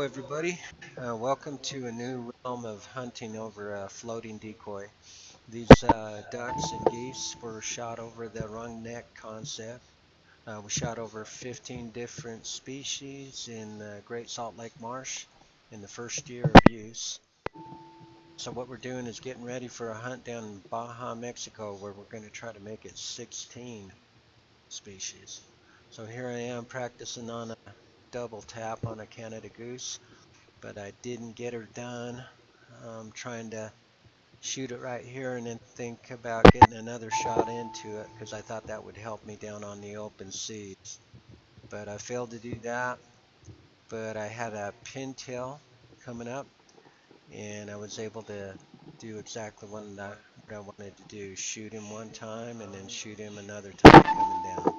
everybody. Welcome to a new realm of hunting over a floating decoy. These ducks and geese were shot over the WrungNeck concept. We shot over 15 different species in the Great Salt Lake Marsh in the first year of use. So what we're doing is getting ready for a hunt down in Baja, Mexico, where we're going to try to make it 16 species. So here I am practicing on a double tap on a Canada goose, but I didn't get her done. I'm trying to shoot it right here and then think about getting another shot into it because I thought that would help me down on the open seas. But I failed to do that. But I had a pintail coming up and I was able to do exactly what I wanted to do. Shoot him one time and then shoot him another time coming down.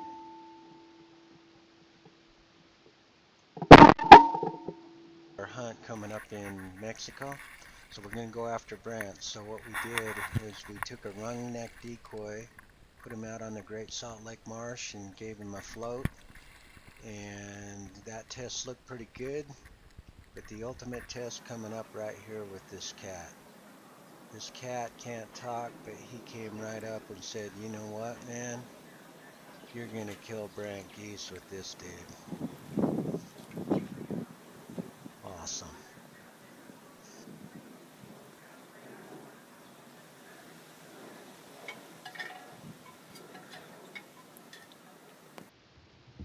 Our hunt coming up in Mexico. So we're going to go after Brant. So what we did is we took a WrungNeck decoy, put him out on the Great Salt Lake Marsh and gave him a float. And that test looked pretty good. But the ultimate test coming up right here with this cat. This cat can't talk, but he came right up and said, "You know what, man? You're going to kill Brant geese with this dude." Awesome.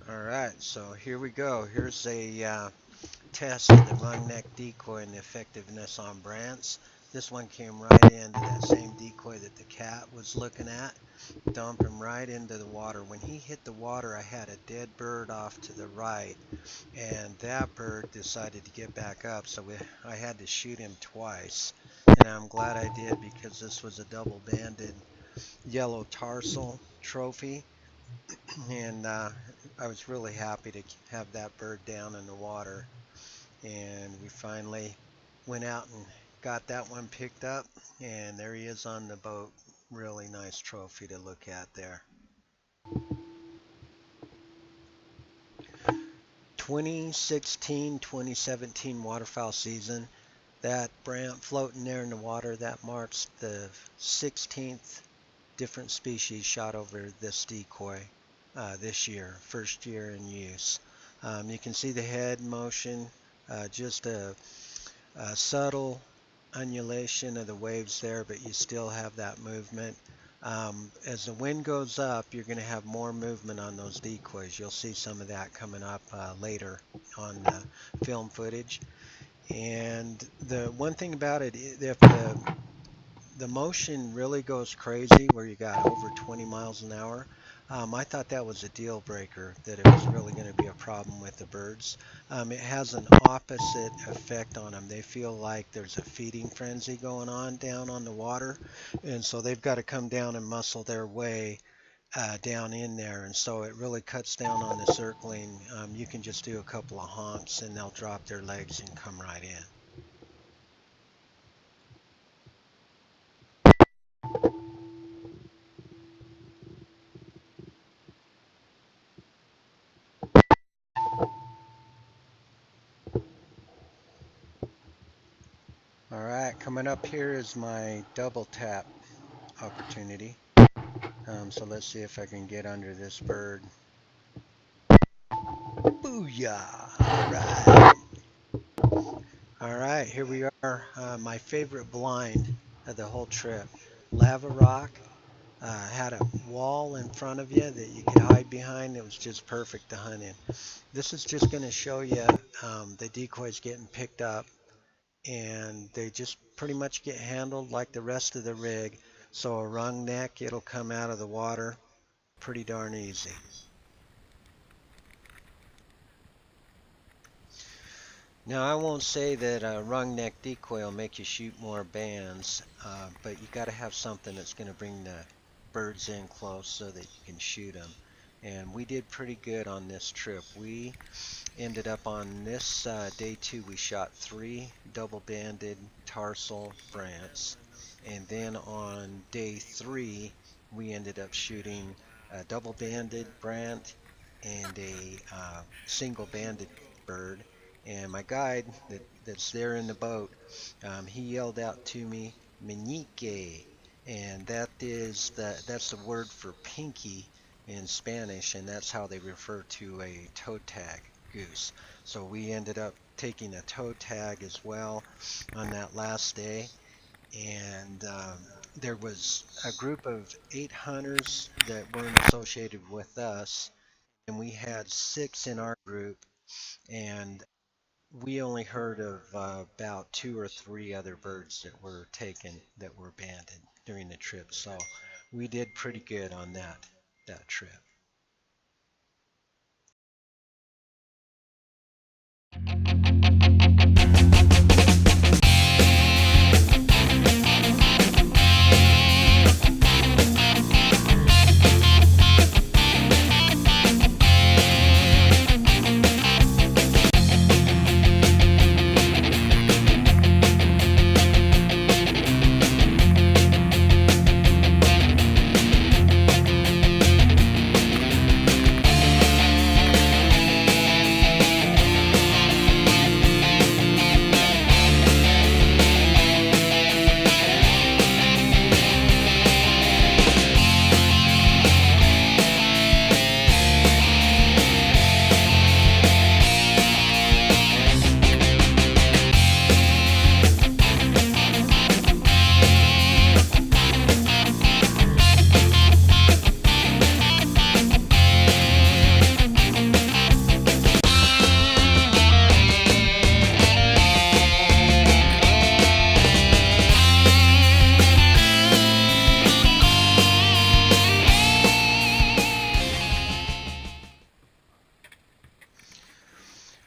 Alright, so here we go. Here's a test of the WrungNeck decoy and the effectiveness on Brants. This one came right into that same decoy that the cat was looking at. Dumped him right into the water. When he hit the water, I had a dead bird off to the right, and that bird decided to get back up, so I had to shoot him twice. And I'm glad I did because this was a double-banded yellow tarsal trophy, and I was really happy to have that bird down in the water. And we finally went out and got that one picked up, and there he is on the boat. Really nice trophy to look at there. 2016-2017 waterfowl season, that Brant floating there in the water, that marks the 16th different species shot over this decoy this year, first year in use. You can see the head motion, just a subtle undulation of the waves there, but you still have that movement. As the wind goes up, you're going to have more movement on those decoys. You'll see some of that coming up later on the film footage. And the one thing about it, if the motion really goes crazy where you got over 20 miles an hour, I thought that was a deal breaker, that it was really going to be a problem with the birds. It has an opposite effect on them. They feel like there's a feeding frenzy going on down on the water, and so they've got to come down and muscle their way down in there, and so it really cuts down on the circling. You can just do a couple of honks and they'll drop their legs and come right in. All right, coming up here is my double tap opportunity. So let's see if I can get under this bird. Booyah! All right, here we are. My favorite blind of the whole trip. Lava rock. Had a wall in front of you that you could hide behind. It was just perfect to hunt in. This is just going to show you the decoys getting picked up, and they just pretty much get handled like the rest of the rig. So a WrungNeck, it'll come out of the water pretty darn easy. Now I won't say that a WrungNeck decoy will make you shoot more bands, but you got to have something that's going to bring the birds in close so that you can shoot them. And we did pretty good on this trip. We ended up on this day 2, we shot 3 double-banded tarsal Brants, and then on day 3 we ended up shooting a double-banded Brant and a single-banded bird, And my guide that's there in the boat, he yelled out to me, "Meñique," and that's the word for pinky in Spanish, and that's how they refer to a toe tag goose. So we ended up taking a toe tag as well on that last day, and there was a group of 8 hunters that weren't associated with us, and we had 6 in our group, and we only heard of about 2 or 3 other birds that were taken that were banded during the trip. So we did pretty good on that trip.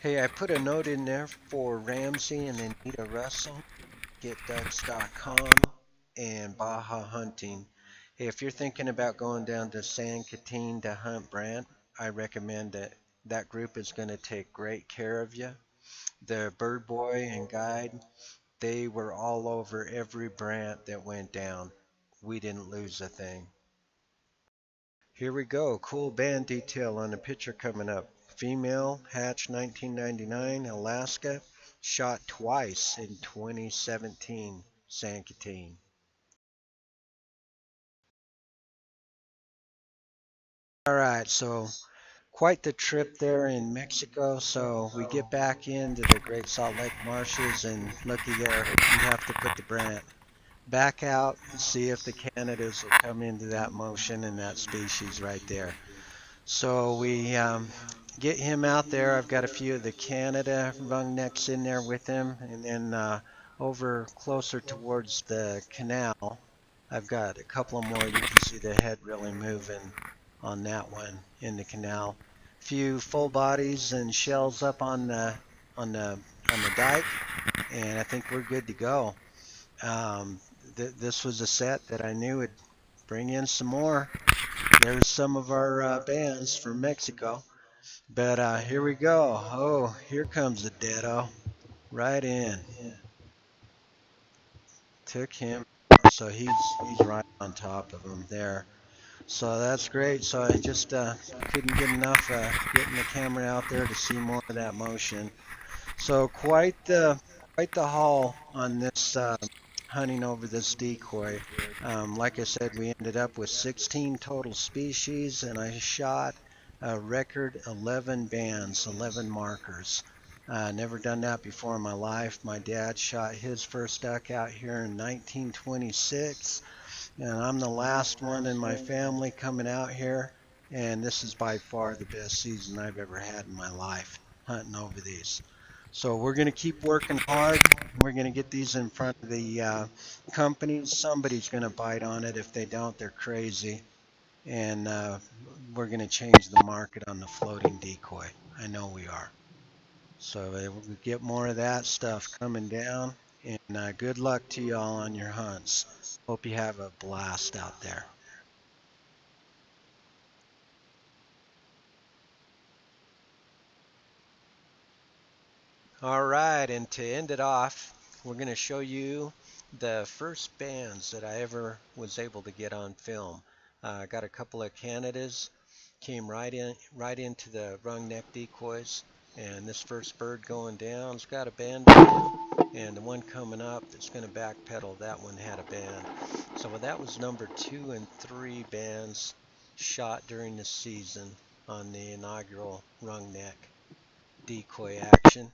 Hey, I put a note in there for Ramsey and Anita Russell, getducks.com, and Baja Hunting. Hey, if you're thinking about going down to San Catine to hunt Brant, I recommend that. That group is going to take great care of you. The bird boy and guide, they were all over every Brant that went down. We didn't lose a thing. Here we go. Cool band detail on the picture coming up. Female, hatch 1999, Alaska. Shot twice in 2017, San Catine. All right, so quite the trip there in Mexico. So we get back into the Great Salt Lake marshes, and looky there, you have to put the Brant back out and see if the Canadas will come into that motion and that species right there. So we get him out there. I've got a few of the Canada rungnecks in there with him, and then over closer towards the canal, I've got a couple of more. You can see the head really moving on that one in the canal. A few full bodies and shells up on the on the dike, and I think we're good to go. This was a set that I knew would bring in some more. There's some of our bands from Mexico. But here we go. Oh, here comes the deado. Right in. Took him. So he's right on top of him there. So that's great. So I just couldn't get enough getting the camera out there to see more of that motion. So quite the haul on this hunting over this decoy. Like I said, we ended up with 16 total species, and I shot a record 11 bands, 11 markers. Never done that before in my life. My dad shot his first duck out here in 1926, and I'm the last one in my family coming out here. And this is by far the best season I've ever had in my life hunting over these. So we're going to keep working hard. We're going to get these in front of the companies. Somebody's going to bite on it. If they don't, they're crazy. And we're going to change the market on the floating decoy. I know we are. So we'll get more of that stuff coming down. And good luck to y'all on your hunts. Hope you have a blast out there. All right, and to end it off, we're going to show you the first bands that I ever was able to get on film. I got a couple of Canadas, came right into the WrungNeck decoys, And this first bird going down's got a band on it, and the one coming up that's going to backpedal, that one had a band. So that was number 2 and 3 bands shot during the season on the inaugural WrungNeck Decoy action.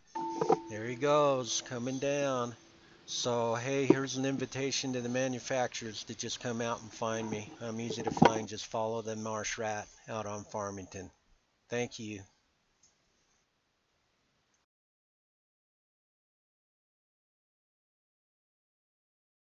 There he goes, coming down. So hey, here's an invitation to the manufacturers to just come out and find me. I'm easy to find. Just follow the marsh rat out on Farmington. Thank you.